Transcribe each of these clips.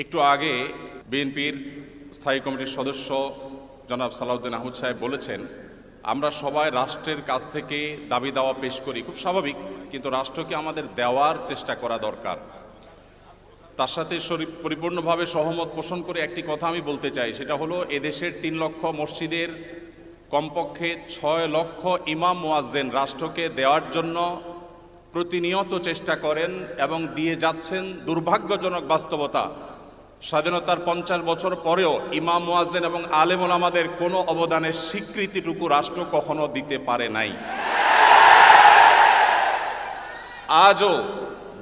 একটু আগে বিএনপির স্থায়ী কমিটির সদস্য জনাব সালাউদ্দিন আহমদ সাহেব বলেছেন, আমরা সবাই রাষ্ট্রের কাছ থেকে দাবি দাওয়া পেশ করি, খুব স্বাভাবিক, কিন্তু রাষ্ট্রকে আমাদের দেওয়ার চেষ্টা করা দরকার। তার সাথে পরিপূর্ণভাবে সহমত পোষণ করে একটি কথা আমি বলতে চাই, সেটা হলো এদেশের 3 লক্ষ মসজিদের কমপক্ষে 6 লক্ষ ইমাম মুয়াজ্জিন রাষ্ট্রকে দেওয়ার জন্য প্রতিনিয়ত চেষ্টা করেন এবং দিয়ে যাচ্ছেন। দুর্ভাগ্যজনক বাস্তবতা, স্বাধীনতার 50 বছর পরেও ইমাম মুয়াজ্জিন এবং আলেম ওলামাদের কোনো অবদানের স্বীকৃতিটুকু রাষ্ট্র কখনো দিতে পারে নাই। আজও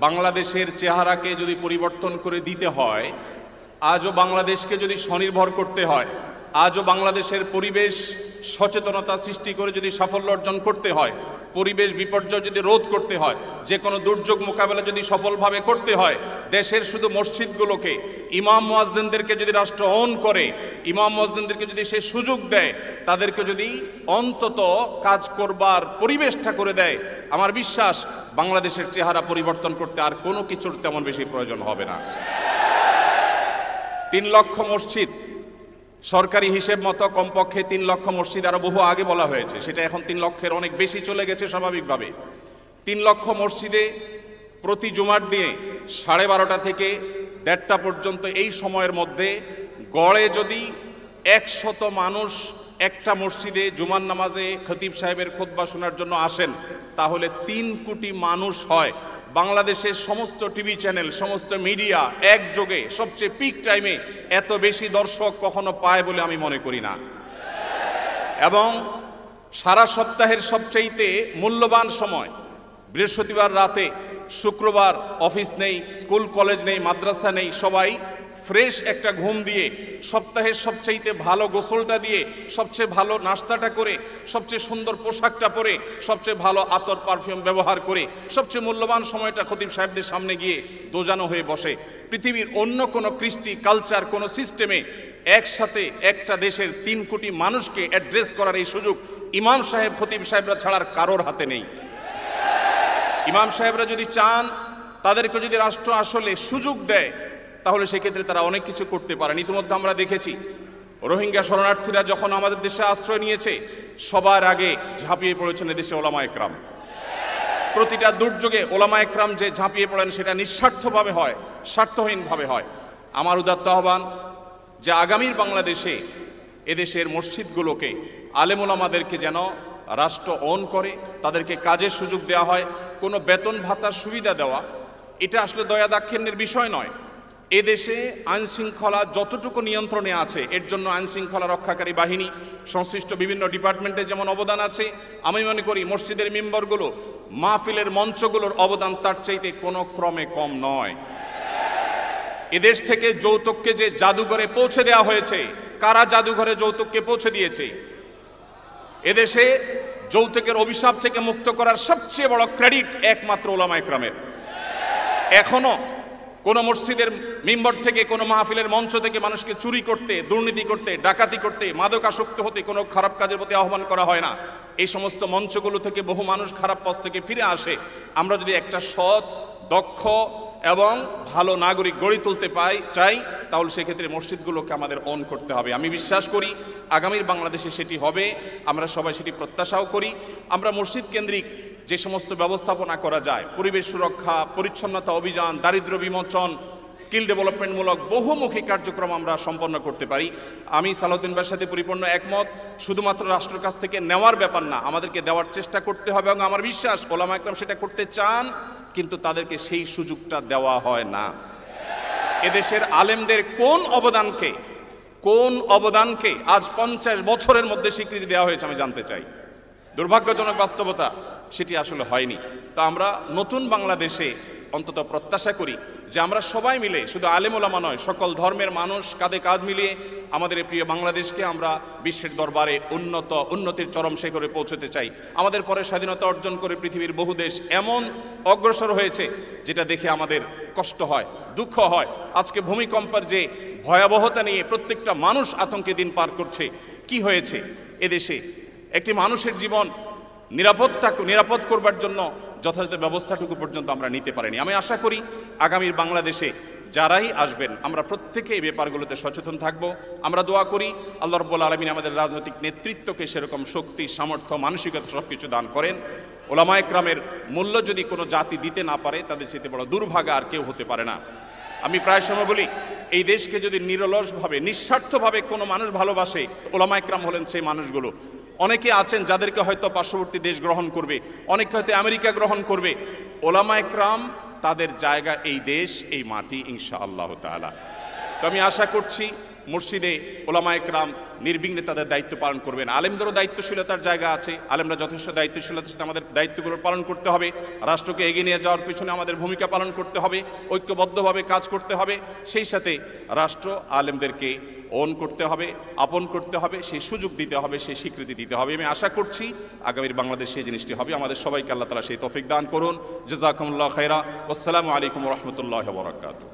বাংলাদেশের চেহারাকে যদি পরিবর্তন করে দিতে হয়, আজও বাংলাদেশকে যদি স্বনির্ভর করতে হয়, আজও বাংলাদেশের পরিবেশ সচেতনতা সৃষ্টি করে যদি সাফল্য অর্জন করতে হয়, পরিবেশ বিপর্যয় যদি রোধ করতে হয়, যে কোনো দুর্যোগ মোকাবেলা যদি সফলভাবে করতে হয়, দেশের শুধু মসজিদগুলোকে ইমাম মুয়াজ্জিনদেরকে যদি রাষ্ট্র অন করে, ইমাম মুয়াজ্জিনদেরকে যদি সে সুযোগ দেয়, তাদেরকে যদি অন্তত কাজ করবার পরিবেশটা করে দেয়, আমার বিশ্বাস বাংলাদেশের চেহারা পরিবর্তন করতে আর কোনো কিছুর তেমন বেশি প্রয়োজন হবে না। 3 লক্ষ মসজিদ, সরকারি হিসেব মতো কমপক্ষে 3 লক্ষ মসজিদ, আরো বহু আগে বলা হয়েছে, সেটা এখন 3 লক্ষের অনেক বেশি চলে গেছে স্বাভাবিকভাবে। 3 লক্ষ মসজিদে প্রতি জুমার দিনে 12:30 থেকে 1:30 পর্যন্ত এই সময়ের মধ্যে গড়ে যদি 100 মানুষ একটা মসজিদে জুমার নামাজে খতিব সাহেবের খুতবা শোনার জন্য আসেন, তাহলে 3 কোটি মানুষ হয়। বাংলাদেশের সমস্ত টিভি চ্যানেল, সমস্ত মিডিয়া একযোগে সবচেয়ে পিক টাইমে এত বেশি দর্শক কখনো পায় বলে আমি মনে করি না। এবং সারা সপ্তাহের সবচাইতে মূল্যবান সময় বৃহস্পতিবার রাতে, শুক্রবার অফিস নেই, স্কুল কলেজ নেই, মাদ্রাসা নেই, সবাই ফ্রেশ একটা ঘুম দিয়ে, সপ্তাহের সবচাইতে ভালো গোসলটা দিয়ে, সবচেয়ে ভালো নাস্তাটা করে, সবচেয়ে সুন্দর পোশাকটা পরে, সবচেয়ে ভালো আতর পারফিউম ব্যবহার করে, সবচেয়ে মূল্যবান সময়টা খতিব সাহেবদের সামনে গিয়ে দোজানো হয়ে বসে। পৃথিবীর অন্য কোনো কৃষ্টি, কালচার, কোনো সিস্টেমে একসাথে একটা দেশের 3 কোটি মানুষকে অ্যাড্রেস করার এই সুযোগ ইমাম সাহেব, খতিব সাহেবরা ছাড়ার কারোর হাতে নেই। ইমাম সাহেবরা যদি চান, তাদেরকে যদি রাষ্ট্র আসলে সুযোগ দেয়, তাহলে সেক্ষেত্রে তারা অনেক কিছু করতে পারেন। ইতিমধ্যে আমরা দেখেছি, রোহিঙ্গা শরণার্থীরা যখন আমাদের দেশে আশ্রয় নিয়েছে, সবার আগে ঝাঁপিয়ে পড়েছেন এদেশে ওলামা একরাম। প্রতিটা দুর্যোগে ওলামা একরাম যে ঝাঁপিয়ে পড়েন, সেটা নিঃস্বার্থভাবে হয়, স্বার্থহীনভাবে হয়। আমার উদাত্ত আহ্বান যে আগামীর বাংলাদেশে এদেশের মসজিদগুলোকে, আলেম ওলামাদেরকে যেন রাষ্ট্র অন করে, তাদেরকে কাজের সুযোগ দেওয়া হয়। কোনো বেতন ভাতার সুবিধা দেওয়া, এটা আসলে দয়া দাক্ষিণ্যের বিষয় নয়। এদেশে আইন শৃঙ্খলা যতটুকু নিয়ন্ত্রণে আছে, এর জন্য আইন শৃঙ্খলা রক্ষাকারী বাহিনী, সংশ্লিষ্ট বিভিন্ন ডিপার্টমেন্টের যেমন অবদান আছে, আমি মনে করি মসজিদের মেম্বারগুলো, মাহফিলের মঞ্চগুলোর অবদান তার চাইতে কোনো ক্রমে কম নয়। এদেশ থেকে যৌতুককে যে জাদুঘরে পৌঁছে দেওয়া হয়েছে, কারা জাদুঘরে যৌতুককে পৌঁছে দিয়েছে? এদেশে যৌতুকের অভিশাপ থেকে মুক্ত করার সবচেয়ে বড় ক্রেডিট একমাত্র ওলামা একরামের। এখনো কোন মসজিদের মিম্বর থেকে, কোনো মাহফিলের মঞ্চ থেকে মানুষকে চুরি করতে, দুর্নীতি করতে, ডাকাতি করতে, মাদকাসক্ত হতে, কোনো খারাপ কাজের প্রতি আহ্বান করা হয় না। এই সমস্ত মঞ্চগুলো থেকে বহু মানুষ খারাপ পথ থেকে ফিরে আসে। আমরা যদি একটা সৎ, দক্ষ এবং ভালো নাগরিক গড়ে তুলতে চাই, তাহলে সেক্ষেত্রে মসজিদগুলোকে আমাদের অন করতে হবে। আমি বিশ্বাস করি আগামীর বাংলাদেশে সেটি হবে, আমরা সবাই সেটি প্রত্যাশাও করি। আমরা মসজিদ কেন্দ্রিক যে সমস্ত ব্যবস্থাপনা করা যায়, পরিবেশ সুরক্ষা, পরিচ্ছন্নতা অভিযান, দারিদ্র্য বিমোচন, স্কিল ডেভেলপমেন্টমূলক বহুমুখী কার্যক্রম আমরা সম্পন্ন করতে পারি। আমি সালাউদ্দিন ভাইয়ের সাথে পরিপূর্ণ একমত। শুধুমাত্র রাষ্ট্রের কাছ থেকে নেওয়ার ব্যাপার না, আমাদেরকে দেওয়ার চেষ্টা করতে হবে। এবং আমার বিশ্বাস ওলামা একরাম সেটা করতে চান, কিন্তু তাদেরকে সেই সুযোগটা দেওয়া হয় না। এদেশের আলেমদের কোন অবদানকে আজ 50 বছরের মধ্যে স্বীকৃতি দেওয়া হয়েছে আমি জানতে চাই। দুর্ভাগ্যজনক বাস্তবতা, সেটি আসলে হয়নি। তো আমরা নতুন বাংলাদেশে অন্তত প্রত্যাশা করি যে আমরা সবাই মিলে, শুধু আলেম ওলামা নয়, সকল ধর্মের মানুষ কাঁধে কাঁধ মিলিয়ে আমাদের এই প্রিয় বাংলাদেশকে আমরা বিশ্বের দরবারে উন্নতির চরম শিখরে পৌঁছতে চাই। আমাদের পরে স্বাধীনতা অর্জন করে পৃথিবীর বহু দেশ এমন অগ্রসর হয়েছে, যেটা দেখে আমাদের কষ্ট হয়, দুঃখ হয়। আজকে ভূমিকম্পের যে ভয়াবহতা নিয়ে প্রত্যেকটা মানুষ আতঙ্কে দিন পার করছে, কি হয়েছে এদেশে? একটি মানুষের জীবন নিরাপদ করবার জন্য যথাযথ ব্যবস্থাটুকু পর্যন্ত আমরা নিতে পারিনি। আমি আশা করি আগামীর বাংলাদেশে যারাই আসবেন আমরা প্রত্যেকে এই ব্যাপারগুলোতে সচেতন থাকব। আমরা দোয়া করি আল্লাহ রাব্বুল আলামিন আমাদের রাজনৈতিক নেতৃত্বকে সেরকম শক্তি, সামর্থ্য, মানসিকতা সব কিছু দান করেন। ওলামা একরামের মূল্য যদি কোনো জাতি দিতে না পারে, তাদের চেয়ে বড় দুর্ভাগা আর কেউ হতে পারে না। আমি প্রায় সময় বলি, এই দেশকে যদি নিরলসভাবে, নিঃস্বার্থভাবে কোনো মানুষ ভালোবাসে, ওলামা একরাম হলেন সেই মানুষগুলো। অনেকে আছেন যাদেরকে হয়তো পার্শ্ববর্তী দেশ গ্রহণ করবে, অনেকে হয়তো আমেরিকা গ্রহণ করবে। ওলামা একরাম তাদের জায়গা এই দেশ, এই মাটি, ইনশাআল্লাহ তাআলা। তো আমি আশা করছি মসজিদে ওলামা একরাম নির্বিঘ্নে তাদের দায়িত্ব পালন করবেন। আলেমদেরও দায়িত্বশীলতার জায়গা আছে, আলেমরা যথেষ্ট দায়িত্বশীলতার সাথে আমাদের দায়িত্বগুলো পালন করতে হবে। রাষ্ট্রকে এগিয়ে নিয়ে যাওয়ার পিছনে আমাদের ভূমিকা পালন করতে হবে, ঐক্যবদ্ধভাবে কাজ করতে হবে। সেই সাথে রাষ্ট্র আলেমদেরকে ওন করতে হবে, আপন করতে হবে, সেই সুযোগ দিতে হবে, সেই স্বীকৃতি দিতে হবে। আমি আশা করছি আগামীর বাংলাদেশ সেই জিনিসটি হবে। আমাদের সবাইকে আল্লাহ তাআলা সেই তৌফিক দান করুন। জাযাকুমুল্লাহু খাইরা। আসসালামু আলাইকুম ওয়া রাহমাতুল্লাহি ওয়া বারাকাতুহু।